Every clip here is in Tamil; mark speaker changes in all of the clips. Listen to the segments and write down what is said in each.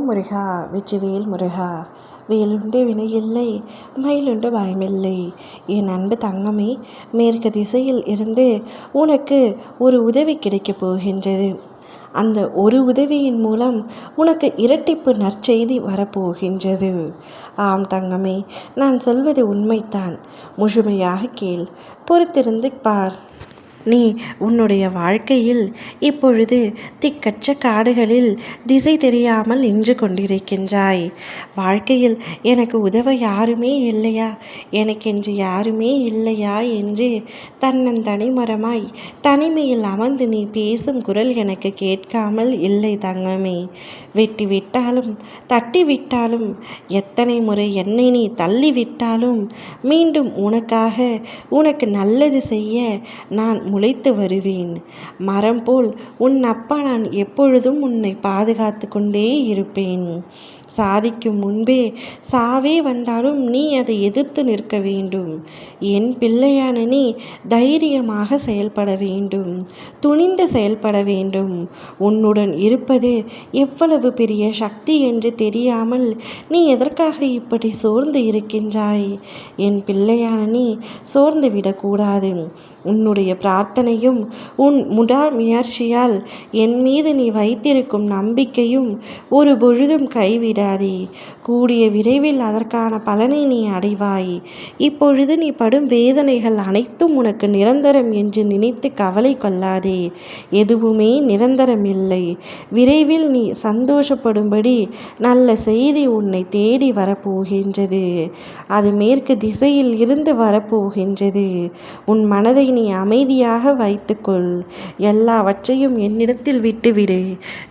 Speaker 1: முருகா வெற்றிவேல் முருகா. வேலுண்டு வினையில்லை, மயிலுண்டு பயமில்லை. என் அன்பு தங்கமே, மேற்கு திசையில் இருந்து உனக்கு ஒரு உதவி கிடைக்கப் போகின்றது. அந்த ஒரு உதவியின் மூலம் உனக்கு இரட்டிப்பு நற்செய்தி வரப்போகின்றது. ஆம் தங்கமே, நான் சொல்வது உண்மைத்தான். முழுமையாக கேள், பொறுத்திருந்து பார். நீ உன்னுடைய வாழ்க்கையில் இப்பொழுது திக்கற்ற காடுகளில் திசை தெரியாமல் நின்று கொண்டிருக்கின்றாய். வாழ்க்கையில் எனக்கு உதவ யாருமே இல்லையா, எனக்கென்று யாருமே இல்லையா என்று தன்னந்தனிமரமாய் தனிமையில் அமர்ந்து நீ பேசும் குரல் எனக்கு கேட்காமல் இல்லை தங்கமே. வெட்டி விட்டாலும் தட்டி விட்டாலும் எத்தனை முறை என்னை நீ தள்ளிவிட்டாலும் மீண்டும் உனக்கு நல்லது செய்ய நான் முளைத்து வருவேன். மரம் போல் உன் அப்பா நான் எப்பொழுதும் உன்னை பாதுகாத்து கொண்டே இருப்பேன். சாதிக்கும் முன்பே சாவே வந்தாலும் நீ அதை எதிர்த்து நிற்க வேண்டும். என் பிள்ளையான நீ தைரியமாக செயல்பட வேண்டும், துணிந்து செயல்பட வேண்டும். உன்னுடன் இருப்பது எவ்வளவு பெரிய சக்தி என்று தெரியாமல் நீ எதற்காக இப்படி சோர்ந்து இருக்கின்றாய்? என் பிள்ளையான நீ சோர்ந்து விடக்கூடாது. உன்னுடைய பிரார்த்தனையும் உன் முயற்சியால் என் மீது நீ வைத்திருக்கும் நம்பிக்கையும் ஒரு பொழுதும் கைவிடாதே. கூடிய விரைவில் அதற்கான பலனை நீ அடைவாய். இப்பொழுது நீ படும் வேதனைகள் அனைத்தும் உனக்கு நிரந்தரம் என்று நினைத்து கவலை கொள்ளாதே. எதுவுமே நிரந்தரம் இல்லை. விரைவில் நீ சந்தோஷப்படும்படி நல்ல செய்தி உன்னை தேடி வரப்போகின்றது. அது மேற்கு திசையில் இருந்து வரப்போகின்றது. உன் மனதை நீ அமைதியாக வைத்துக்கொள். எல்லாவற்றையும் என்னிடத்தில் விட்டுவிடு.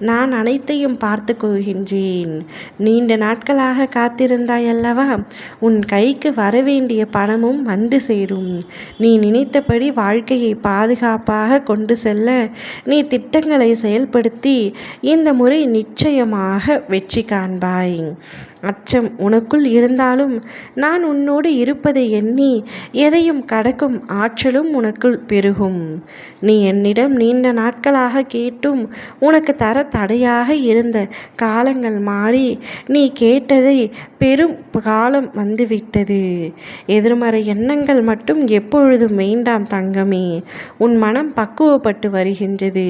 Speaker 1: நான் அனைத்தையும் பார்த்து கொள்கின்றேன். நீண்ட நாட்களாக காத்திருந்தாய் அல்லவா? உன் கைக்கு வரவேண்டிய பணமும் வந்து சேரும். நீ நினைத்தபடி வாழ்க்கையை பாதுகாப்பாக கொண்டு செல்ல நீ திட்டங்களை செயல்படுத்தி இந்த முறை நிச்சயமாக வெற்றி காண்பாய். அச்சம் உனக்குள் இருந்தாலும் நான் உன்னோடு இருப்பதை எண்ணி எதையும் கடக்கும் ஆற்றலும் உனக்குள் பெருகும். நீ என்னிடம் நீண்ட நாட்களாக கேட்டும் உனக்கு தர தடையாக இருந்த காலங்கள் மாறி நீ கேட்டதை பெரும் காலம் வந்துவிட்டது. எதிர்மறை எண்ணங்கள் மட்டும் எப்பொழுதும் வேண்டாம் தங்கமே. உன் மனம் பக்குவப்பட்டு வருகின்றது.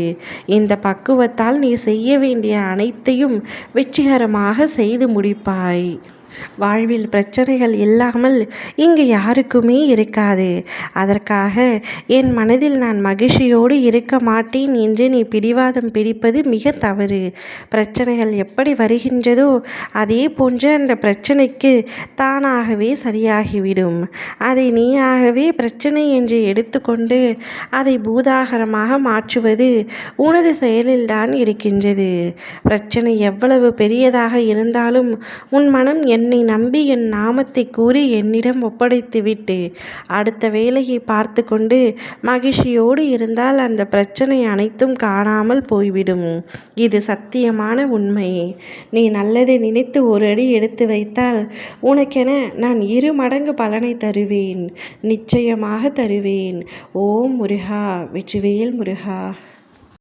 Speaker 1: இந்த பக்குவத்தால் நீ செய்ய வேண்டிய அனைத்தையும் வெற்றிகரமாக செய்து முடிப்பாய். வாழ்வில் பிரச்சனைகள் இல்லாமல் இங்கு யாருக்குமே இருக்காது. அதற்காக என் மனதில் நான் மகிழ்ச்சியோடு இருக்க மாட்டேன் என்று நீ பிடிவாதம் பிடிப்பது மிக தவறு. பிரச்சனைகள் எப்படி வருகின்றதோ அதே போன்று அந்த பிரச்சனைக்கு தானாகவே சரியாகிவிடும். அதை நீயாகவே பிரச்சனை என்று எடுத்துக்கொண்டு அதை பூதாகரமாக மாற்றுவது உனது செயலில்தான் இருக்கின்றது. பிரச்சனை எவ்வளவு பெரியதாக இருந்தாலும் உன் மனம் என்னை நம்பி என் நாமத்தை கூறி என்னிடம் ஒப்படைத்துவிட்டு அடுத்த வேலையை பார்த்து கொண்டு மகிழ்ச்சியோடு இருந்தால் அந்த பிரச்சனை அனைத்தும் காணாமல் போய்விடும். இது சத்தியமான உண்மை. நீ நல்லதை நினைத்து ஒரு அடி எடுத்து வைத்தால் உனக்கென நான் 2 மடங்கு பலனை தருவேன். நிச்சயமாக தருவேன். ஓம் முருகா வெற்றிவேல் முருகா.